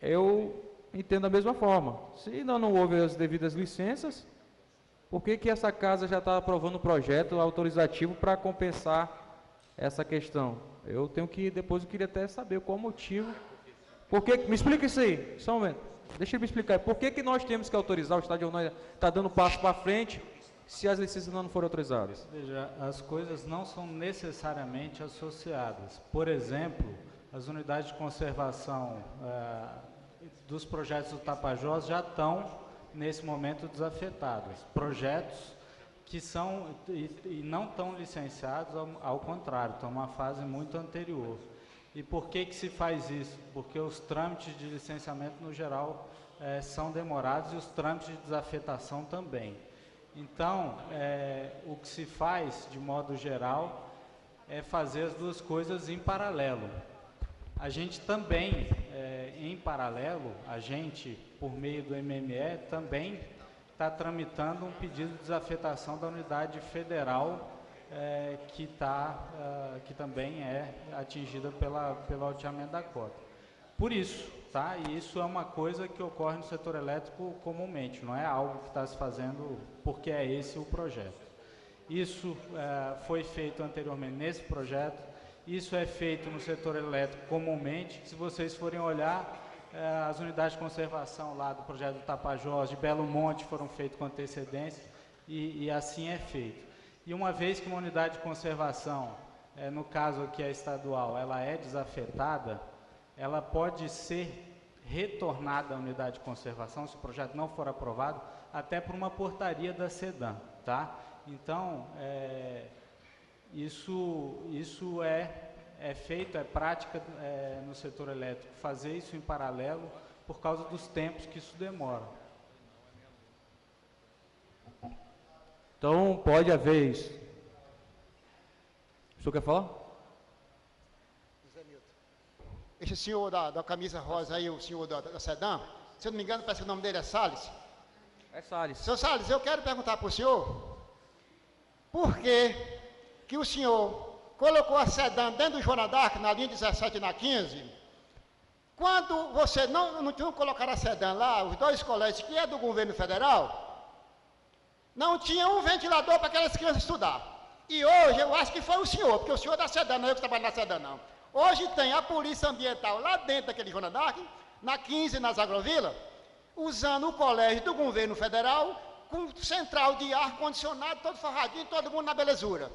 eu entendo da mesma forma. Se ainda não houve as devidas licenças, por que que essa casa já está aprovando um projeto autorizativo para compensar essa questão? Depois eu queria até saber qual o motivo. Me explica isso aí, só um momento. Deixa eu me explicar. Por que que nós temos que autorizar, o Estado de Rondônia está dando passo para frente, se as licenças não foram autorizadas? Veja, as coisas não são necessariamente associadas. Por exemplo, as unidades de conservação dos projetos do Tapajós já estão, nesse momento, desafetadas. Projetos que são e não estão licenciados, ao contrário, estão numa fase muito anterior. E por que que se faz isso? Porque os trâmites de licenciamento, no geral, são demorados e os trâmites de desafetação também. Então, o que se faz, de modo geral, é fazer as duas coisas em paralelo. A gente também, em paralelo, por meio do MME, também está tramitando um pedido de desafetação da unidade federal, que também é atingida pelo alteamento da cota. Por isso, tá? E isso é uma coisa que ocorre no setor elétrico comumente, não é algo que está se fazendo porque é esse o projeto. Isso foi feito anteriormente nesse projeto, isso é feito no setor elétrico comumente. Se vocês forem olhar, as unidades de conservação lá do projeto do Tapajós, de Belo Monte, foram feitas com antecedência e assim é feito. E uma vez que uma unidade de conservação, no caso aqui a estadual, ela é desafetada, ela pode ser retornada à unidade de conservação, se o projeto não for aprovado, até por uma portaria da SEDAM, tá? Então, isso é feito, é prática no setor elétrico, fazer isso em paralelo por causa dos tempos que isso demora. Então, pode haver isso. O senhor quer falar? José Milton. Esse senhor da camisa rosa aí, o senhor da SEDAM, se eu não me engano, parece que o nome dele é Salles. É Salles. Senhor Salles, eu quero perguntar para o senhor, por que que o senhor colocou a SEDAM dentro do Joana d'Arc, na linha 17 e na 15, quando você não tinha colocado a SEDAM lá, os dois colégios que é do governo federal, não tinha um ventilador para aquelas crianças estudar. E hoje, eu acho que foi o senhor, porque o senhor é da SEDAM, não é eu que trabalho na SEDAM, não. Hoje tem a polícia ambiental lá dentro daquele Joana d'Arc, na 15, nas agrovilas, usando o colégio do governo federal, com central de ar-condicionado, todo forradinho, todo mundo na belezura.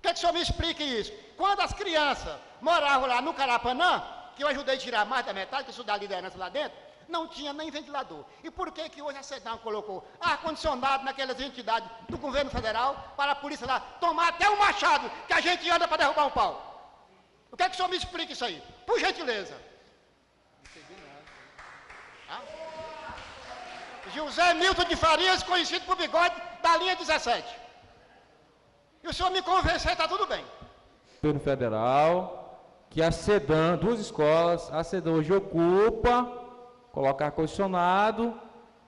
Quer que o senhor me explique isso? Quando as crianças moravam lá no Carapanã, que eu ajudei a tirar mais da metade, que eu sou da liderança lá dentro, não tinha nem ventilador. E por que que hoje a SEDAM colocou ar-condicionado naquelas entidades do governo federal para a polícia lá tomar até o machado que a gente anda para derrubar um pau? O que é que o senhor me explica isso aí? Por gentileza. Não entendi nada. José Milton de Farias, conhecido por Bigode, da linha 17. E o senhor me convencer, está tudo bem. Governo federal, que a SEDAM, duas escolas, a SEDAM hoje ocupa, coloca ar-condicionado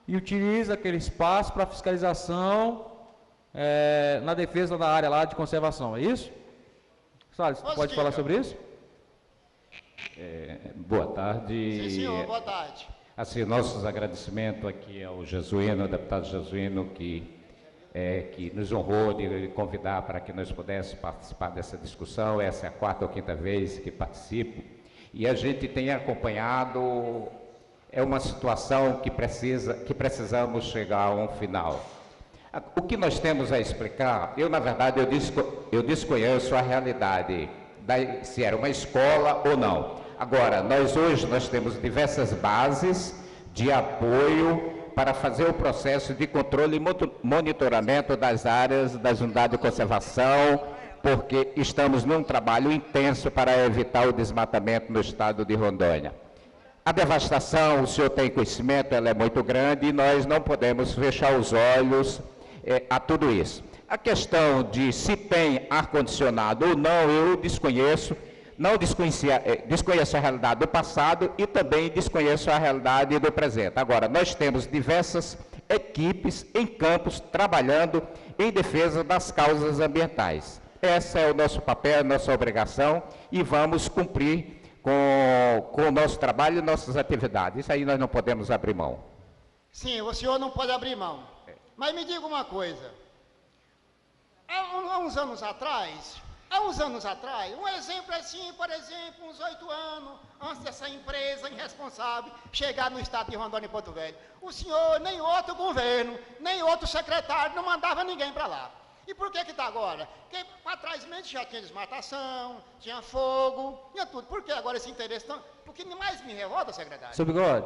e utiliza aquele espaço para fiscalização na defesa da área lá de conservação, é isso? Salles, pode falar sobre isso? Boa tarde. Sim, senhor, boa tarde. Assim, nossos agradecimentos aqui ao Jesuíno, ao deputado Jesuíno, que nos honrou de convidar para que nós pudéssemos participar dessa discussão. Essa é a 4ª ou 5ª vez que participo. E a gente tem acompanhado, é uma situação que precisamos chegar a um final. O que nós temos a explicar, na verdade, eu desconheço a realidade, se era uma escola ou não. Agora, hoje nós temos diversas bases de apoio para fazer o processo de controle e monitoramento das áreas das unidades de conservação, porque estamos num trabalho intenso para evitar o desmatamento no estado de Rondônia. A devastação, o senhor tem conhecimento, ela é muito grande e nós não podemos fechar os olhos a tudo isso. A questão de se tem ar-condicionado ou não, eu desconheço. Desconheço a realidade do passado e também desconheço a realidade do presente. Agora, nós temos diversas equipes em campos trabalhando em defesa das causas ambientais. Esse é o nosso papel, a nossa obrigação e vamos cumprir com o nosso trabalho e nossas atividades. Isso aí nós não podemos abrir mão. Sim, o senhor não pode abrir mão. Mas me diga uma coisa. Há uns anos atrás, um exemplo assim, por exemplo, uns 8 anos, antes dessa empresa irresponsável chegar no estado de Rondônia e Porto Velho, o senhor, nem outro governo, nem outro secretário não mandava ninguém para lá. E por que está agora? Porque para trás já tinha desmatação, tinha fogo, tinha tudo. Por que agora esse interesse? O que mais me revolta, secretário? Seu Bigode,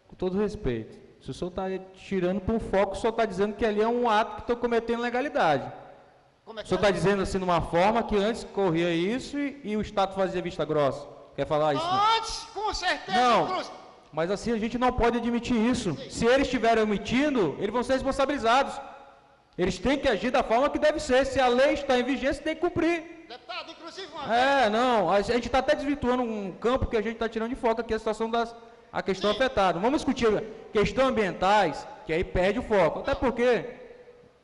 com todo respeito, se o senhor está tirando para um foco, o senhor está dizendo que ali é um ato que estou cometendo legalidade. Como é que O senhor está dizendo assim, de uma forma que antes corria isso e o Estado fazia vista grossa. Quer falar isso? Antes, com certeza. Não, mas assim a gente não pode admitir isso. Se eles estiverem omitindo, eles vão ser responsabilizados. Eles têm que agir da forma que deve ser. Se a lei está em vigência, tem que cumprir. Deputado, inclusive uma vez... Não, a gente está até desvirtuando um campo que a gente está tirando de foco aqui, a situação a questão afetada. Vamos discutir questões ambientais, que aí perde o foco. Até porque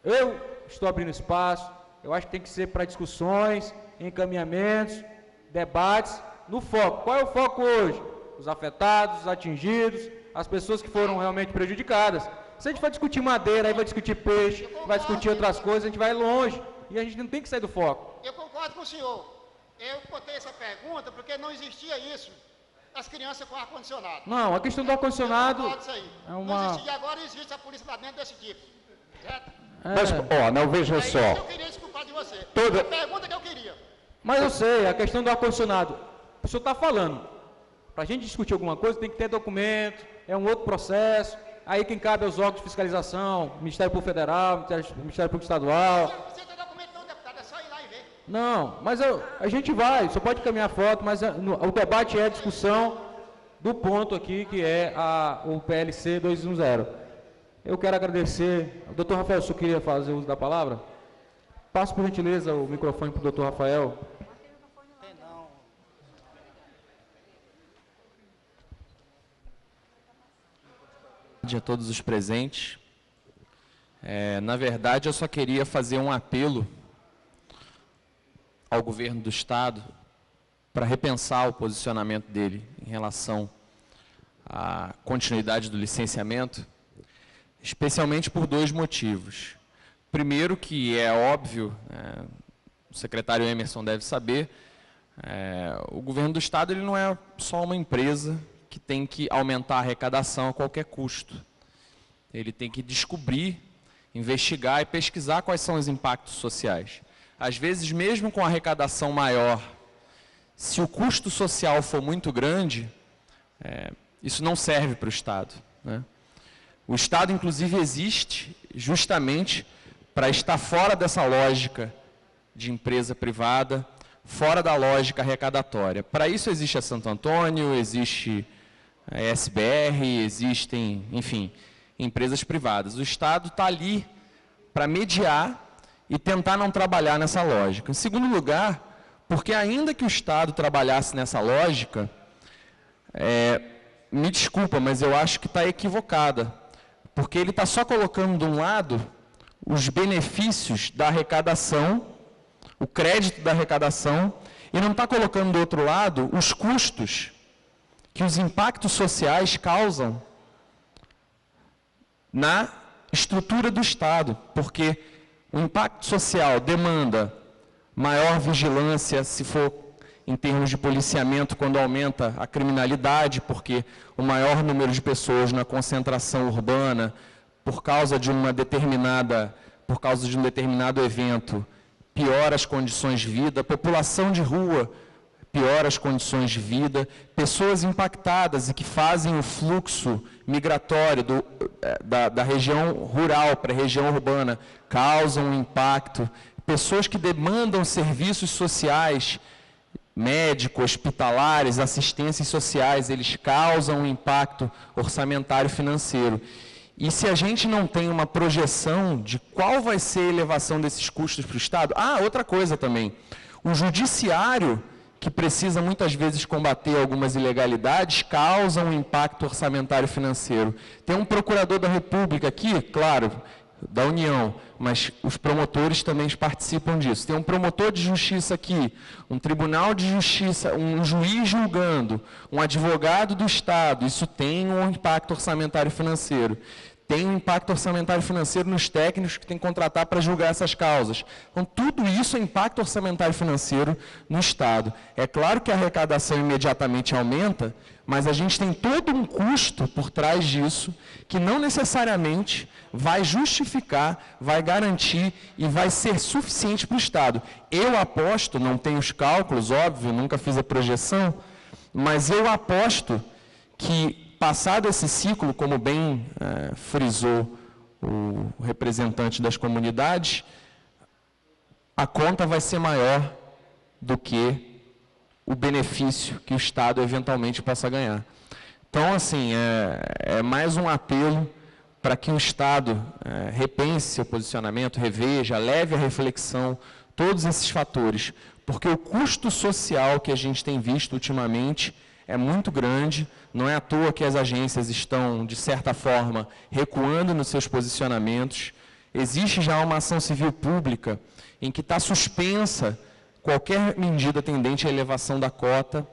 eu estou abrindo espaço, eu acho que tem que ser para discussões, encaminhamentos, debates, no foco. Qual é o foco hoje? Os afetados, os atingidos, as pessoas que foram realmente prejudicadas. Se a gente vai discutir madeira, aí vai discutir peixe, vai discutir outras coisas, a gente vai longe. E a gente não tem que sair do foco. Eu concordo com o senhor. Eu botei essa pergunta porque não existia isso. As crianças com ar-condicionado. Não, a questão do ar-condicionado é uma... Não existe, e agora existe a polícia lá dentro desse tipo. Certo? Mas, não, veja só. É isso que eu queria desculpar de você. A pergunta que eu queria. Mas eu sei, a questão do ar-condicionado. O senhor está falando. Para a gente discutir alguma coisa, tem que ter documento, é um outro processo. Aí quem cabe aos órgãos de fiscalização, Ministério Público Federal, Ministério Público Estadual. Não precisa ter documento não, deputado, é só ir lá e ver. Não, mas a gente vai, só pode caminhar foto, mas o debate é a discussão do ponto aqui, que é o PLC 210. Eu quero agradecer. O doutor Rafael, se eu queria fazer uso da palavra, passo por gentileza o microfone para o doutor Rafael. A todos os presentes. Na verdade, eu só queria fazer um apelo ao governo do Estado para repensar o posicionamento dele em relação à continuidade do licenciamento, especialmente por 2 motivos. Primeiro, que é óbvio, o secretário Emerson deve saber, o governo do Estado ele não é só uma empresa que tem que aumentar a arrecadação a qualquer custo. Ele tem que descobrir, investigar e pesquisar quais são os impactos sociais. Às vezes, mesmo com a arrecadação maior, se o custo social for muito grande, isso não serve para o Estado, né? O Estado, inclusive, existe justamente para estar fora dessa lógica de empresa privada, fora da lógica arrecadatória. Para isso existe a Santo Antônio, existe a SBR, existem, enfim, empresas privadas. O Estado está ali para mediar e tentar não trabalhar nessa lógica. Em segundo lugar, porque ainda que o Estado trabalhasse nessa lógica, me desculpa, mas eu acho que está equivocada, porque ele está só colocando de um lado os benefícios da arrecadação, o crédito da arrecadação, e não está colocando do outro lado os custos que os impactos sociais causam na estrutura do Estado, porque o impacto social demanda maior vigilância, se for em termos de policiamento, quando aumenta a criminalidade, porque o maior número de pessoas na concentração urbana, por causa de um determinado evento, piora as condições de vida, a população de rua piora as condições de vida, pessoas impactadas e que fazem o fluxo migratório da região rural para a região urbana, causam um impacto, pessoas que demandam serviços sociais, médicos, hospitalares, assistências sociais, eles causam um impacto orçamentário financeiro. E se a gente não tem uma projeção de qual vai ser a elevação desses custos para o Estado... outra coisa também, o judiciário, que precisa muitas vezes combater algumas ilegalidades, causa um impacto orçamentário financeiro. Tem um procurador da República aqui, claro, da União, mas os promotores também participam disso. Tem um promotor de justiça aqui, um tribunal de justiça, um juiz julgando, um advogado do Estado, isso tem um impacto orçamentário financeiro. Tem um impacto orçamentário financeiro nos técnicos que tem que contratar para julgar essas causas. Então, tudo isso é impacto orçamentário financeiro no Estado. É claro que a arrecadação imediatamente aumenta, mas a gente tem todo um custo por trás disso, que não necessariamente vai justificar, vai garantir e vai ser suficiente para o Estado. Eu aposto, não tenho os cálculos, óbvio, nunca fiz a projeção, mas eu aposto que, passado esse ciclo, como bem frisou o representante das comunidades, a conta vai ser maior do que o benefício que o Estado eventualmente possa ganhar. Então, assim, é mais um apelo para que o Estado repense seu posicionamento, reveja, leve à reflexão todos esses fatores, porque o custo social que a gente tem visto ultimamente é muito grande, não é à toa que as agências estão, de certa forma, recuando nos seus posicionamentos. Existe já uma ação civil pública em que está suspensa qualquer medida tendente à elevação da cota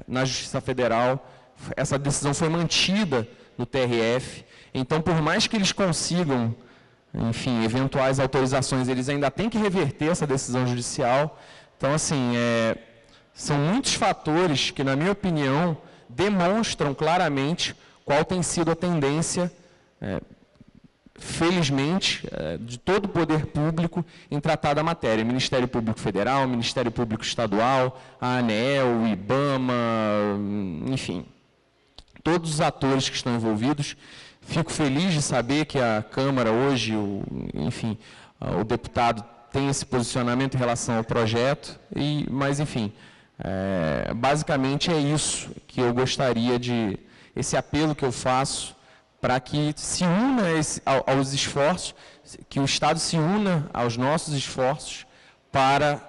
na Justiça Federal. Essa decisão foi mantida no TRF. Então, por mais que eles consigam, enfim, eventuais autorizações, eles ainda têm que reverter essa decisão judicial. Então, assim, são muitos fatores que, na minha opinião, demonstram claramente qual tem sido a tendência, felizmente, de todo o poder público em tratar da matéria. Ministério Público Federal, Ministério Público Estadual, a ANEEL, o IBAMA, enfim, todos os atores que estão envolvidos. Fico feliz de saber que a Câmara hoje, enfim, o deputado tem esse posicionamento em relação ao projeto, mas, enfim, basicamente é isso que eu gostaria esse apelo que eu faço para que se una aos esforços, que o Estado se una aos nossos esforços para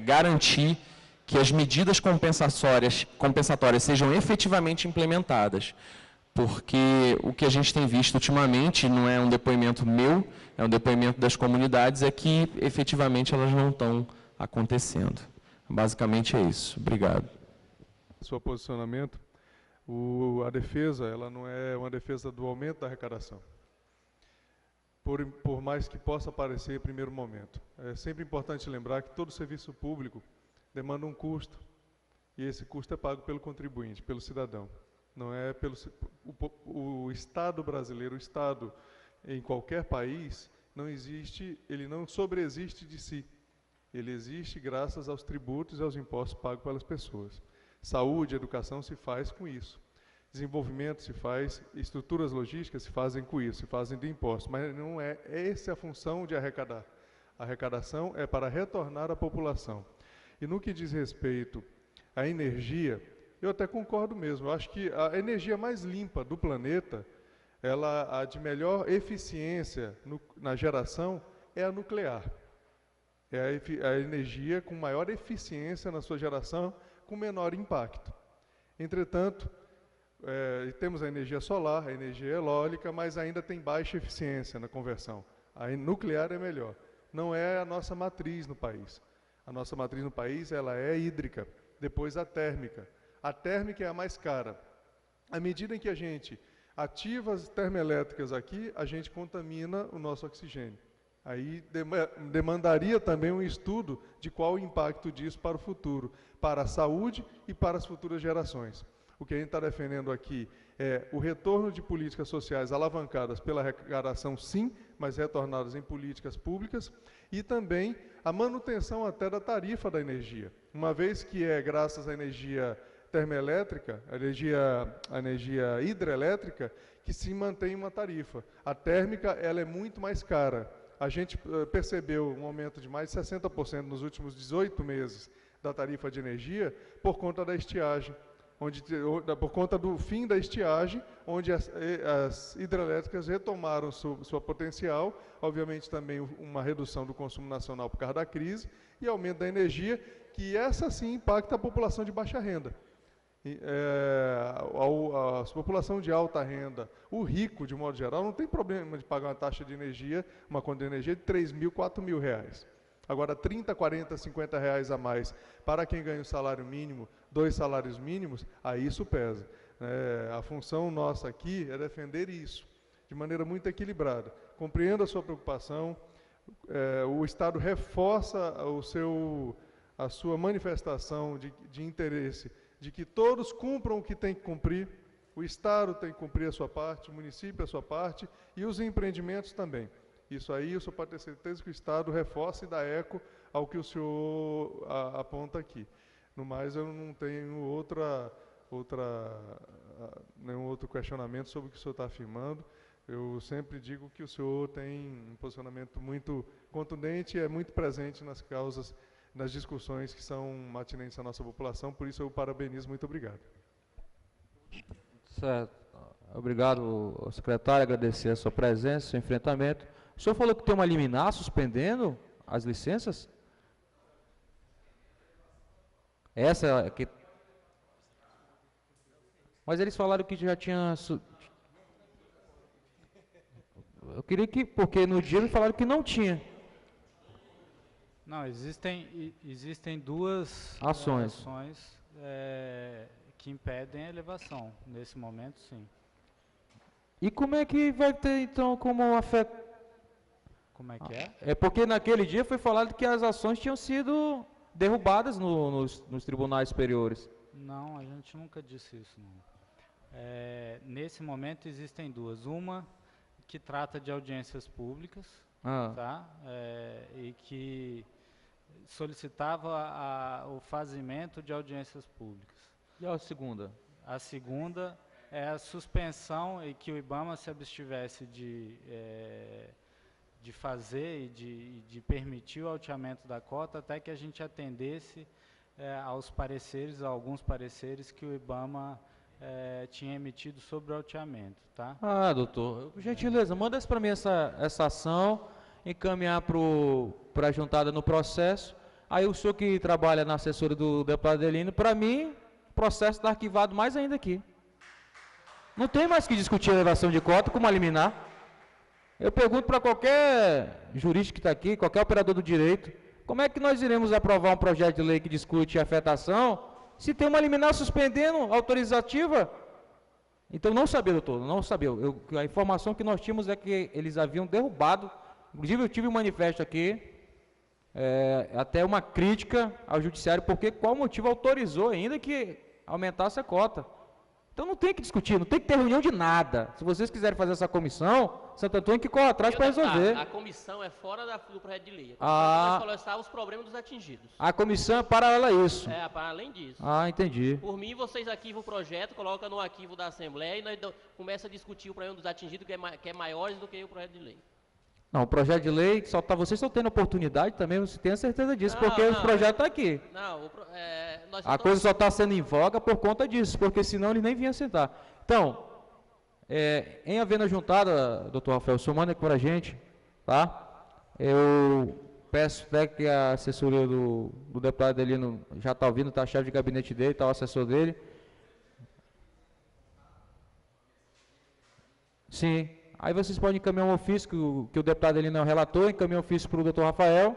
garantir que as medidas compensatórias sejam efetivamente implementadas. Porque o que a gente tem visto ultimamente, não é um depoimento meu, é um depoimento das comunidades, é que efetivamente elas não estão acontecendo. Basicamente é isso. Obrigado. Seu posicionamento, a defesa, ela não é uma defesa do aumento da arrecadação. Por mais que possa parecer em primeiro momento. É sempre importante lembrar que todo serviço público demanda um custo, e esse custo é pago pelo contribuinte, pelo cidadão. Não é pelo o Estado brasileiro, o Estado em qualquer país não existe, ele não sobreexiste de si. Ele existe graças aos tributos e aos impostos pagos pelas pessoas. Saúde, educação se faz com isso. Desenvolvimento se faz, estruturas logísticas se fazem com isso, se fazem de impostos, mas não é essa a função de arrecadar. A arrecadação é para retornar à população. E no que diz respeito à energia, eu até concordo mesmo. Eu acho que a energia mais limpa do planeta, a de melhor eficiência na geração, é a nuclear. É a energia com maior eficiência na sua geração, com menor impacto. Entretanto, temos a energia solar, a energia eólica, mas ainda tem baixa eficiência na conversão. A nuclear é melhor. Não é a nossa matriz no país. A nossa matriz no país ela é hídrica, depois a térmica. A térmica é a mais cara. À medida em que a gente ativa as termoelétricas aqui, a gente contamina o nosso oxigênio. Aí demandaria também um estudo de qual o impacto disso para o futuro, para a saúde e para as futuras gerações. O que a gente está defendendo aqui é o retorno de políticas sociais alavancadas pela arrecadação, sim, mas retornadas em políticas públicas, e também a manutenção até da tarifa da energia. Uma vez que graças à energia termoelétrica, a energia hidrelétrica, que se mantém uma tarifa. A térmica ela é muito mais cara. A gente percebeu um aumento de mais de 60% nos últimos 18 meses da tarifa de energia por conta da estiagem, por conta do fim da estiagem, onde as hidrelétricas retomaram sua potencial, obviamente também uma redução do consumo nacional por causa da crise e aumento da energia, que essa sim impacta a população de baixa renda. A população de alta renda, o rico, de modo geral, não tem problema de pagar uma taxa de energia, uma conta de energia de R$ 3.000, R$ 4.000. Agora, 30, 40, 50 reais a mais para quem ganha o salário mínimo, 2 salários mínimos, aí isso pesa. A função nossa aqui é defender isso, de maneira muito equilibrada. Compreendo a sua preocupação, o Estado reforça a sua manifestação de interesse de que todos cumpram o que tem que cumprir, o Estado tem que cumprir a sua parte, o município a sua parte e os empreendimentos também. Isso aí, o senhor pode ter certeza que o Estado reforça e dá eco ao que o senhor aponta aqui. No mais, eu não tenho nenhum outro questionamento sobre o que o senhor está afirmando. Eu sempre digo que o senhor tem um posicionamento muito contundente e é muito presente nas causas, nas discussões que são atinentes à nossa população, por isso eu o parabenizo, muito obrigado. Certo. Obrigado, secretário, agradecer a sua presença, seu enfrentamento. O senhor falou que tem uma liminar suspendendo as licenças? Essa que... Mas eles falaram que já tinha... Eu queria que... Porque no dia me falaram que não tinha. Não, existem duas ações que impedem a elevação. Nesse momento, sim. E como é que vai ter, então, como afeta? Como é que é? É porque naquele dia foi falado que as ações tinham sido derrubadas nos tribunais superiores. Não, a gente nunca disse isso, não. Nesse momento existem duas. Uma que trata de audiências públicas, tá? E que solicitava o fazimento de audiências públicas. E a segunda? A segunda é a suspensão e que o IBAMA se abstivesse de fazer e de permitir o alteamento da cota até que a gente atendesse aos pareceres, a alguns pareceres que o IBAMA tinha emitido sobre o alteamento, tá? Doutor, gentileza, manda isso para mim essa ação, encaminhar para a juntada no processo. Aí o senhor que trabalha na assessoria do deputado Adelino, para mim, o processo está arquivado mais ainda aqui. Não tem mais que discutir a elevação de cota com uma liminar. Eu pergunto para qualquer jurista que está aqui, qualquer operador do direito, como é que nós iremos aprovar um projeto de lei que discute afetação se tem uma liminar suspendendo autorizativa? Então não sabia, doutor, não sabia. A informação que nós tínhamos é que eles haviam derrubado, inclusive eu tive um manifesto aqui, até uma crítica ao judiciário, porque qual motivo autorizou ainda que aumentasse a cota. Então não tem que discutir, não tem que ter reunião de nada. Se vocês quiserem fazer essa comissão, Santo Antônio que corre atrás para resolver. A comissão é fora do projeto de lei. A comissão vai solucionar os problemas dos atingidos. A comissão é paralela a isso. Para além disso. Entendi. Por mim, vocês arquivam o projeto, colocam no arquivo da Assembleia e nós começa a discutir o problema dos atingidos, que é maior do que o projeto de lei. Não, o projeto de lei, vocês estão tendo oportunidade também, você tem a certeza disso, porque o projeto está aqui. A coisa só está sendo em voga por conta disso, porque senão ele nem vinha sentar. Então, em havendo a juntada, doutor Rafael, o senhor manda aqui para a gente, tá? Eu peço até que a assessoria do deputado Adelino já está ouvindo, está a chefe de gabinete dele, está o assessor dele. Sim. Aí vocês podem encaminhar um ofício, que o deputado Adelino é o relator, encaminha um ofício para o doutor Rafael,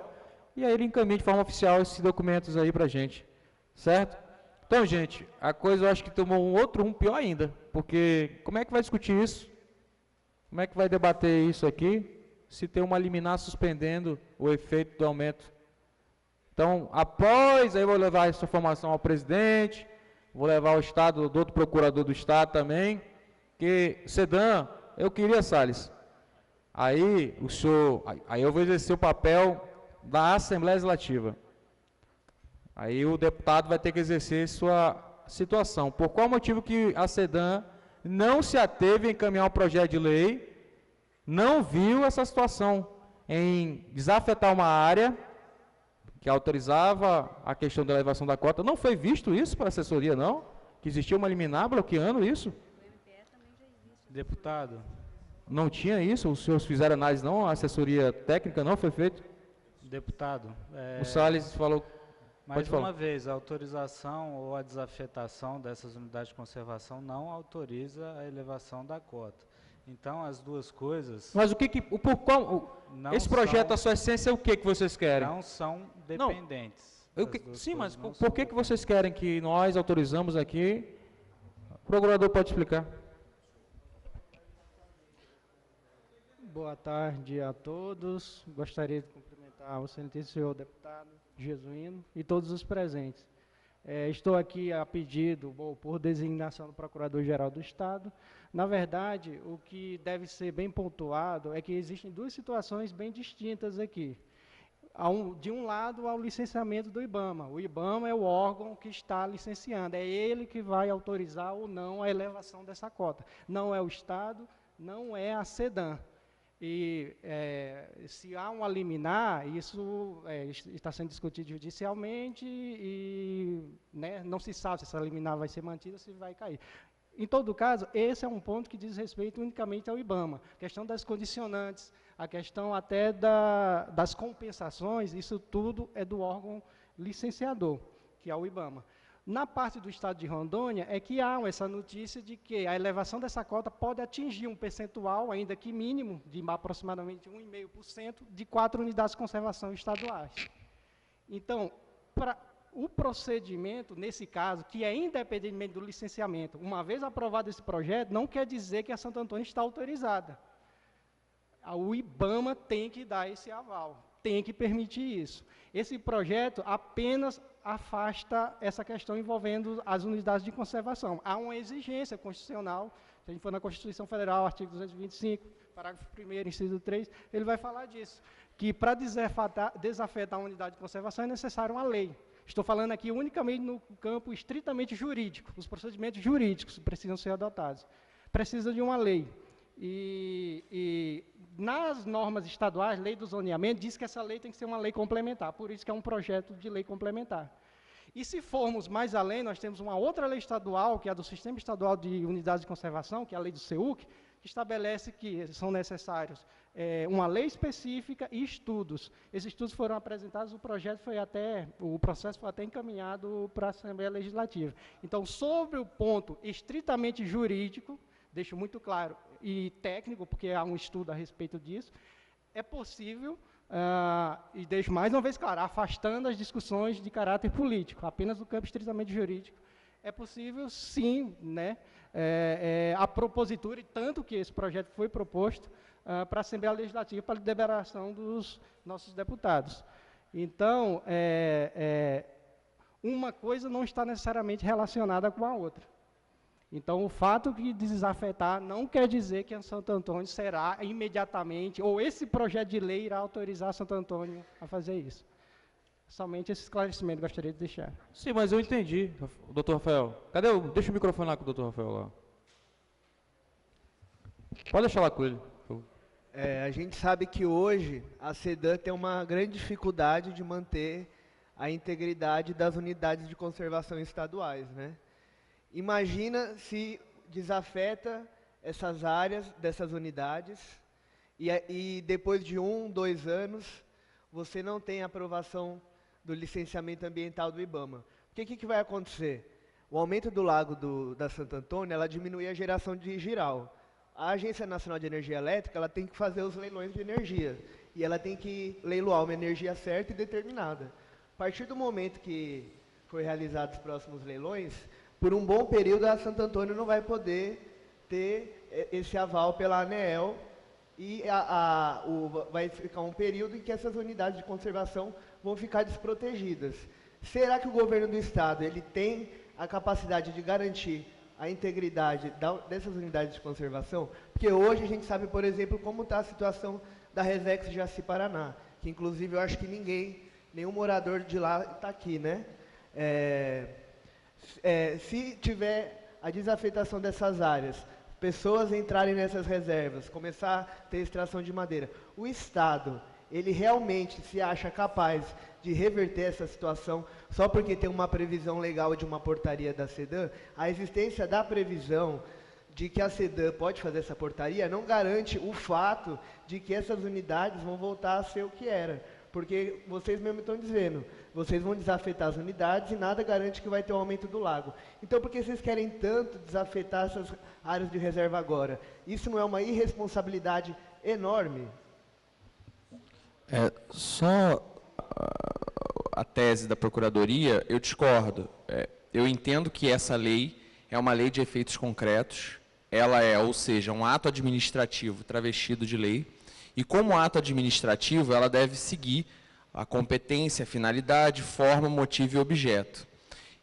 e aí ele encaminha de forma oficial esses documentos aí para a gente, certo? Então, gente, a coisa eu acho que tomou um outro rumo pior ainda, porque como é que vai discutir isso? Como é que vai debater isso aqui, se tem uma liminar suspendendo o efeito do aumento? Então, após, aí eu vou levar essa informação ao presidente, vou levar ao Estado, do outro procurador do Estado também, que SEDAM... Eu queria, Salles, aí eu vou exercer o papel da Assembleia Legislativa. Aí o deputado vai ter que exercer sua situação. Por qual motivo que a SEDAM não se ateve a encaminhar um projeto de lei, não viu essa situação em desafetar uma área que autorizava a questão da elevação da cota? Não foi visto isso para a assessoria, não? Que existia uma liminar bloqueando isso? Deputado. Não tinha isso? Os senhores fizeram análise, não? A assessoria técnica não foi feita? Deputado. O Salles falou... Mais falar. uma vez, a autorização ou a desafetação dessas unidades de conservação não autoriza a elevação da cota. Então, as duas coisas Mas o que por qual, não esse projeto, são- a sua essência, é o que vocês querem? não são dependentes. Sim, mas não por são que vocês querem que nós autorizamos aqui? O procurador pode explicar. Boa tarde a todos. Gostaria de cumprimentar o excelentíssimo senhor deputado Jesuíno e todos os presentes. Estou aqui a pedido, por designação do Procurador-Geral do Estado. Na verdade, o que deve ser bem pontuado é que existem duas situações bem distintas aqui. De um lado, há o licenciamento do IBAMA. O IBAMA é o órgão que está licenciando, é ele que vai autorizar ou não a elevação dessa cota. Não é o Estado, não é a SEDAM. E se há um liminar, isso está sendo discutido judicialmente e não se sabe se essa liminar vai ser mantida ou se vai cair. Em todo caso, esse é um ponto que diz respeito unicamente ao IBAMA. A questão das condicionantes, a questão até das compensações, isso tudo é do órgão licenciador, que é o IBAMA. Na parte do Estado de Rondônia, é que há essa notícia de que a elevação dessa cota pode atingir um percentual, ainda que mínimo, de aproximadamente 1,5% de 4 unidades de conservação estaduais. Então, o procedimento, nesse caso, que é independentemente do licenciamento, uma vez aprovado esse projeto, não quer dizer que a Santo Antônio está autorizada. O IBAMA tem que dar esse aval, tem que permitir isso. Esse projeto apenas afasta essa questão envolvendo as unidades de conservação. Há uma exigência constitucional, se a gente for na Constituição Federal, artigo 225, parágrafo 1º, inciso 3, ele vai falar disso, que para desafetar a unidade de conservação é necessário uma lei. Estou falando aqui unicamente no campo estritamente jurídico, os procedimentos jurídicos precisam ser adotados. Precisa de uma lei. E nas normas estaduais, lei do zoneamento, diz que essa lei tem que ser uma lei complementar, por isso que é um projeto de lei complementar. E se formos mais além, nós temos uma outra lei estadual, que é a do Sistema Estadual de Unidades de Conservação, que é a lei do SEUC, que estabelece que são necessários uma lei específica e estudos. Esses estudos foram apresentados, o processo foi até encaminhado para a Assembleia Legislativa. Então, sobre o ponto estritamente jurídico, deixo muito claro, e técnico, porque há um estudo a respeito disso, é possível, e deixo mais uma vez claro, afastando as discussões de caráter político, apenas do campo estritamente jurídico, é possível, sim, a propositura, e tanto que esse projeto foi proposto para a Assembleia Legislativa, para a deliberação dos nossos deputados. Então, uma coisa não está necessariamente relacionada com a outra. Então, o fato de desafetar não quer dizer que a Santo Antônio será imediatamente, ou esse projeto de lei irá autorizar Santo Antônio a fazer isso. Somente esse esclarecimento gostaria de deixar. Sim, mas eu entendi, doutor Rafael. Deixa o microfone lá com o doutor Rafael lá. Pode deixar lá com ele. A gente sabe que hoje a SEDAM tem uma grande dificuldade de manter a integridade das unidades de conservação estaduais, né? Imagina se desafeta essas áreas dessas unidades e depois de 1, 2 anos você não tem aprovação do licenciamento ambiental do IBAMA. O que vai acontecer? O aumento do lago da Santo Antônio, ela diminui a geração de giral. A Agência Nacional de Energia Elétrica, ela tem que fazer os leilões de energia e ela tem que leiloar uma energia certa e determinada. A partir do momento que for realizados os próximos leilões, por um bom período a Santo Antônio não vai poder ter esse aval pela ANEEL e vai ficar um período em que essas unidades de conservação vão ficar desprotegidas. Será que o governo do estado ele tem a capacidade de garantir a integridade dessas unidades de conservação? Porque hoje a gente sabe, por exemplo, como está a situação da Resex Jaci-Paraná, que inclusive eu acho que nenhum morador de lá está aqui, né? Se tiver a desafetação dessas áreas, pessoas entrarem nessas reservas, começar a ter extração de madeira, o Estado, ele realmente se acha capaz de reverter essa situação só porque tem uma previsão legal de uma portaria da SEDAM? A existência da previsão de que a SEDAM pode fazer essa portaria não garante o fato de que essas unidades vão voltar a ser o que era. Porque vocês mesmo estão dizendo, vocês vão desafetar as unidades e nada garante que vai ter um aumento do lago. Então, por que vocês querem tanto desafetar essas áreas de reserva agora? Isso não é uma irresponsabilidade enorme? Só a tese da Procuradoria, eu discordo. Eu entendo que essa lei é uma lei de efeitos concretos, ela é, ou seja, um ato administrativo travestido de lei, e como ato administrativo, ela deve seguir a competência, a finalidade, forma, motivo e objeto.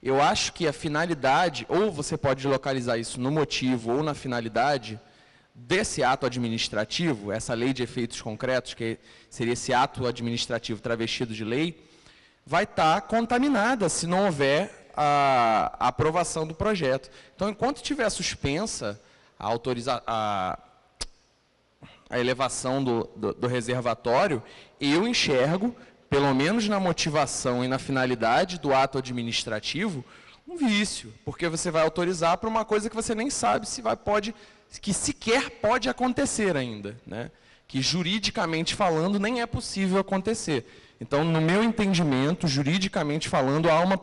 Eu acho que a finalidade, ou você pode localizar isso no motivo ou na finalidade desse ato administrativo, essa lei de efeitos concretos, que seria esse ato administrativo travestido de lei, vai estar contaminada se não houver a aprovação do projeto. Então, enquanto estiver suspensa a elevação do reservatório, eu enxergo, pelo menos na motivação e na finalidade do ato administrativo, um vício, porque você vai autorizar para uma coisa que você nem sabe se que sequer pode acontecer ainda, né? Que juridicamente falando nem é possível acontecer. Então, no meu entendimento, juridicamente falando, há uma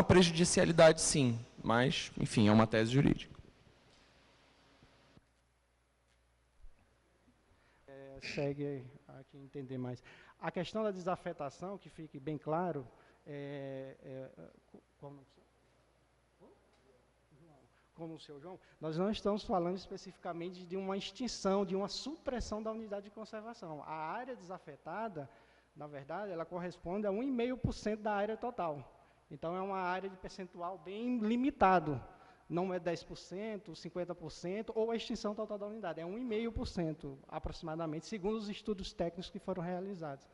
prejudicialidade sim, mas, enfim, é uma tese jurídica. Segue aqui entender mais. A questão da desafetação, que fique bem claro, como o senhor João, nós não estamos falando especificamente de uma extinção, de uma supressão da unidade de conservação. A área desafetada, na verdade, ela corresponde a 1,5% da área total. Então, é uma área de percentual bem limitado. Não é 10%, 50% ou a extinção total da unidade. É 1,5% aproximadamente, segundo os estudos técnicos que foram realizados.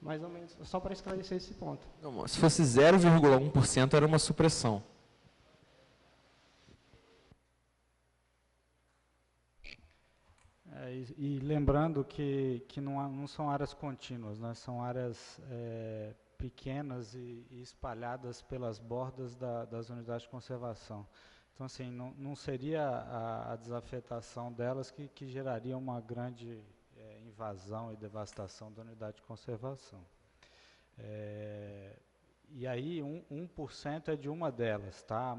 Mais ou menos, só para esclarecer esse ponto. Não, se fosse 0,1%, era uma supressão. E lembrando que não são áreas contínuas, né? São áreas pequenas e espalhadas pelas bordas das unidades de conservação. Então, assim, não seria a desafetação delas que geraria uma grande invasão e devastação da unidade de conservação. E aí, 1% é de uma delas, tá?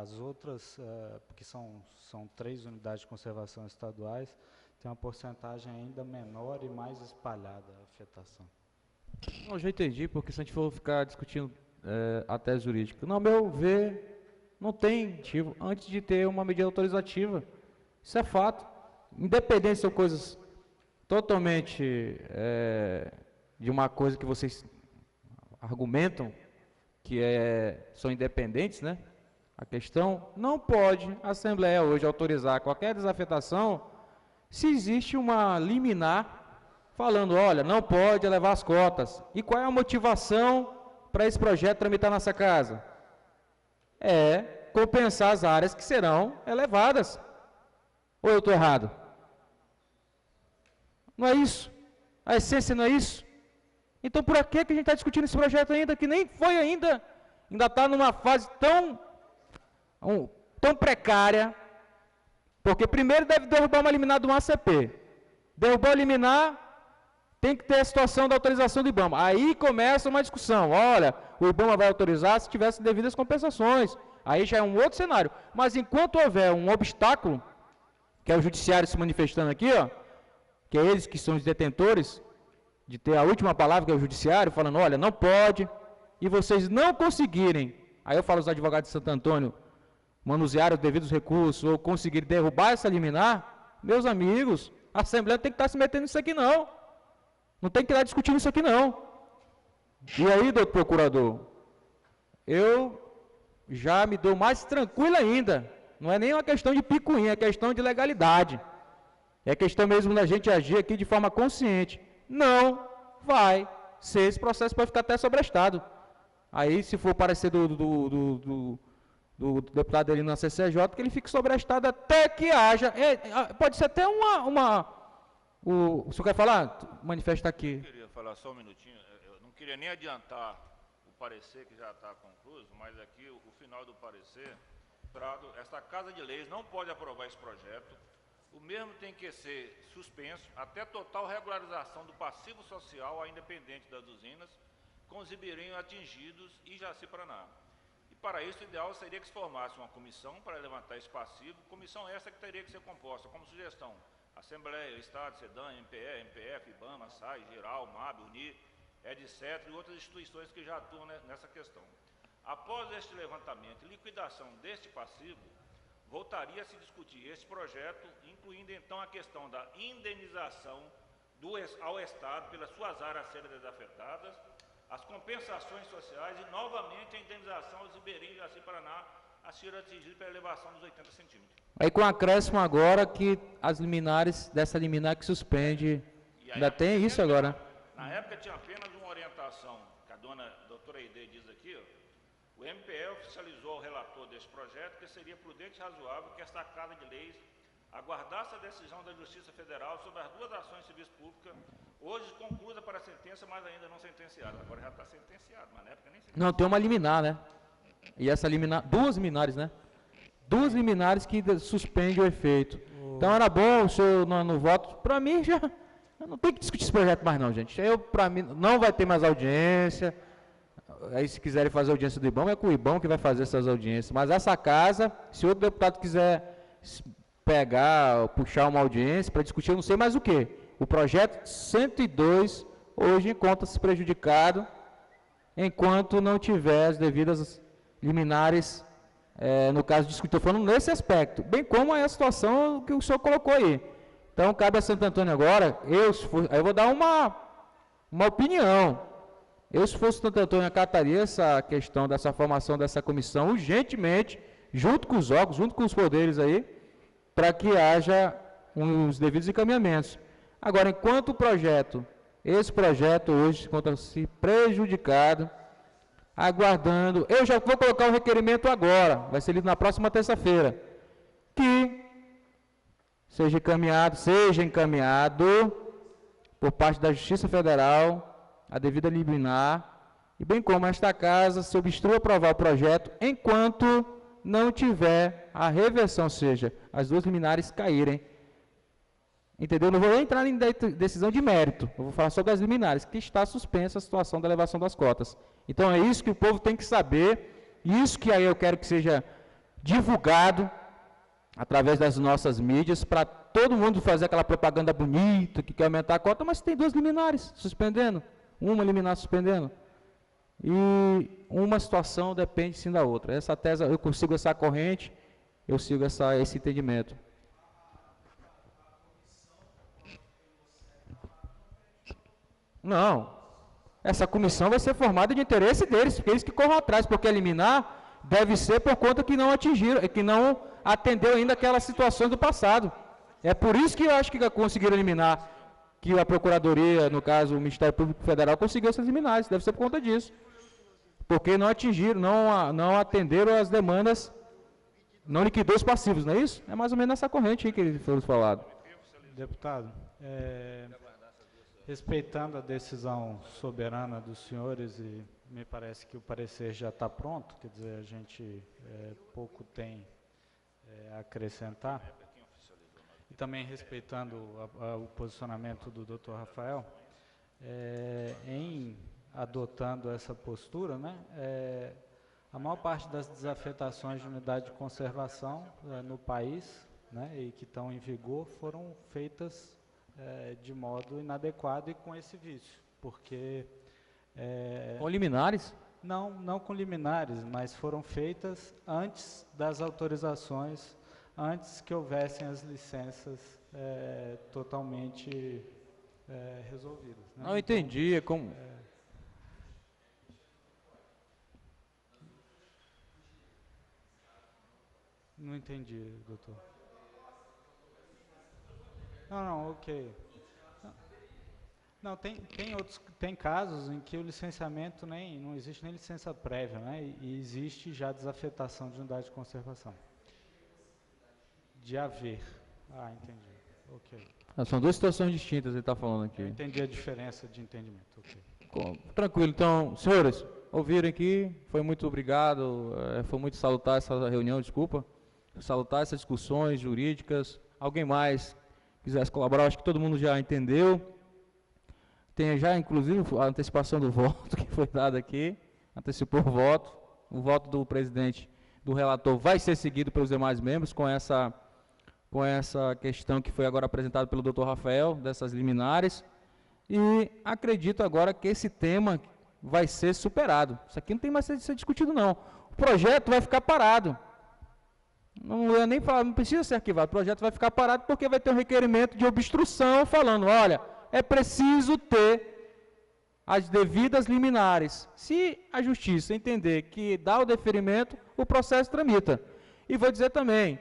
As outras, porque são 3 unidades de conservação estaduais, tem uma porcentagem ainda menor e mais espalhada a afetação. Eu já entendi, porque se a gente for ficar discutindo a tese jurídica, no meu ver, não tem motivo antes de ter uma medida autorizativa. Isso é fato. Independente se são coisas totalmente de uma coisa que vocês argumentam, que são independentes, né? A questão, não pode a Assembleia hoje autorizar qualquer desafetação se existe uma liminar falando, olha, não pode elevar as cotas. E qual é a motivação para esse projeto tramitar nessa casa? É compensar as áreas que serão elevadas. Ou eu estou errado? Não é isso? A essência não é isso? Então, por que a gente está discutindo esse projeto ainda, que nem foi ainda está numa fase tão precária, porque primeiro deve derrubar uma liminar do ACP. Derrubou a liminar, tem que ter a situação da autorização do IBAMA. Aí começa uma discussão, olha, o IBAMA vai autorizar se tivesse devidas compensações. Aí já é um outro cenário. Mas enquanto houver um obstáculo, que é o judiciário se manifestando aqui, ó, que é eles que são os detentores, de ter a última palavra, que é o judiciário, falando, olha, não pode, e vocês não conseguirem, aí eu falo os advogados de Santo Antônio, manusear os devidos recursos, ou conseguir derrubar essa liminar, meus amigos, a Assembleia não tem que estar se metendo nisso aqui, não. Não tem que estar discutindo isso aqui, não. E aí, doutor procurador, eu já me dou mais tranquilo ainda. Não é nem uma questão de picuinha, é questão de legalidade. É questão mesmo da gente agir aqui de forma consciente. Não vai ser, esse processo pode ficar até sobrestado. Aí, se for parecer do deputado ali na CCJ, que ele fique sobrestado até que haja, pode ser até o senhor quer falar? Manifesta aqui. Eu queria falar só um minutinho, eu não queria nem adiantar o parecer que já está concluído, mas aqui o final do parecer, esta Casa de Leis não pode aprovar esse projeto, o mesmo tem que ser suspenso até total regularização do passivo social a independente das usinas, com os ribeirinhos atingidos e Jaci-Paraná. E para isso, o ideal seria que se formasse uma comissão para levantar esse passivo, comissão essa que teria que ser composta, como sugestão, Assembleia, Estado, SEDAM, MPE, MPF, IBAMA, SAI, Geral, MAB, UNI, etc. e outras instituições que já atuam nessa questão. Após este levantamento e liquidação deste passivo, voltaria a se discutir esse projeto, incluindo então a questão da indenização ao Estado pelas suas áreas a serem desafetadas, as compensações sociais e, novamente, a indenização aos ribeirinhos de Jaci-Paraná a ser atingidos pela elevação dos 80 centímetros. Aí com acréscimo agora que as liminares, dessa liminar que suspende, ainda tem isso agora. Na época tinha apenas uma orientação, que a doutora Aide diz aqui, ó, o MPE oficializou ao relator deste projeto que seria prudente e razoável que esta Casa de Leis aguardasse a decisão da Justiça Federal sobre as duas ações civis públicas, hoje conclusa para a sentença, mas ainda não sentenciada. Agora já está sentenciado, mas na época nem sentenciado. Não, tem uma liminar, né? E essa liminar, duas liminares, né? Duas liminares que suspendem o efeito. Então era bom o senhor no voto. Para mim já não tem que discutir esse projeto mais não, gente. Para mim não vai ter mais audiência. Aí se quiserem fazer audiência do IBAMA, é com o IBAMA que vai fazer essas audiências. Mas essa casa, se outro deputado quiser pegar, puxar uma audiência para discutir, eu não sei mais o que. O projeto 102 hoje encontra-se prejudicado enquanto não tiver as devidas liminares, no caso de estou falando nesse aspecto, bem como é a situação que o senhor colocou aí. Então, cabe a Santo Antônio agora, eu vou dar uma opinião. Eu, se fosse Santo Antônio, acataria essa questão dessa formação dessa comissão urgentemente, junto com os órgãos, junto com os poderes aí, para que haja os devidos encaminhamentos. Agora, enquanto o projeto, esse projeto hoje encontra-se prejudicado, aguardando, eu já vou colocar o requerimento agora, vai ser lido na próxima terça-feira, que seja encaminhado por parte da Justiça Federal a devida liminar, e bem como esta casa se obstrua a aprovar o projeto enquanto não tiver a reversão, ou seja, as duas liminares caírem. Entendeu? Não vou nem entrar em decisão de mérito, eu vou falar só das liminares, que está suspensa a situação da elevação das cotas. Então é isso que o povo tem que saber, isso que aí eu quero que seja divulgado através das nossas mídias, para todo mundo fazer aquela propaganda bonita, que quer aumentar a cota, mas tem duas liminares suspendendo, uma liminar suspendendo. E uma situação depende sim da outra. Essa tese, eu consigo essa corrente, eu sigo esse entendimento. Não, essa comissão vai ser formada de interesse deles, porque eles que corram atrás, porque eliminar deve ser por conta que não atingiram, que não atendeu ainda aquelas situações do passado. É por isso que eu acho que conseguiram eliminar, que a Procuradoria, no caso o Ministério Público Federal, conseguiu essas liminares, deve ser por conta disso. Porque não atingiram, não atenderam as demandas, não liquidou os passivos, não é isso? É mais ou menos nessa corrente aí que ele foi falado. Deputado, respeitando a decisão soberana dos senhores, e me parece que o parecer já está pronto, quer dizer, a gente pouco tem a acrescentar, e também respeitando o posicionamento do Dr. Rafael, em adotando essa postura, né, a maior parte das desafetações de unidade de conservação no país, né, e que estão em vigor, foram feitas de modo inadequado e com esse vício, porque... com liminares? Não com liminares, mas foram feitas antes das autorizações, antes que houvessem as licenças totalmente resolvidas. Né? Não entendi, é como... Não entendi, doutor. Não, ok. Não, tem casos em que o licenciamento não existe nem licença prévia, né? E existe já desafetação de unidade de conservação. De haver. Ah, entendi. Ok. São duas situações distintas, ele está falando aqui. Eu entendi a diferença de entendimento. Ok. Tranquilo. Então, senhores, ouviram aqui, foi muito obrigado, foi muito salutar essa reunião, desculpa. salutar essas discussões jurídicas. Alguém mais quisesse colaborar? Acho que todo mundo já entendeu. Tem já, inclusive, a antecipação do voto que foi dada aqui. Antecipou o voto. O voto do presidente, do relator, vai ser seguido pelos demais membros com essa questão que foi agora apresentada pelo Dr. Rafael, dessas liminares. E acredito agora que esse tema vai ser superado. Isso aqui não tem mais a ser discutido, não. O projeto vai ficar parado. Não ia nem falar, não precisa ser arquivado. O projeto vai ficar parado porque vai ter um requerimento de obstrução falando, olha, é preciso ter as devidas liminares. Se a justiça entender que dá o deferimento, o processo tramita. E vou dizer também,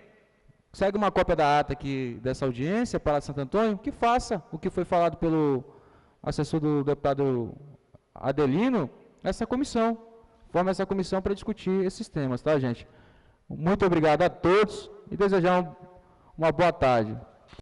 segue uma cópia da ata aqui dessa audiência para Santo Antônio, que faça o que foi falado pelo assessor do deputado Adelino, essa comissão. Forma essa comissão para discutir esses temas, tá, gente? Muito obrigado a todos e desejar uma boa tarde.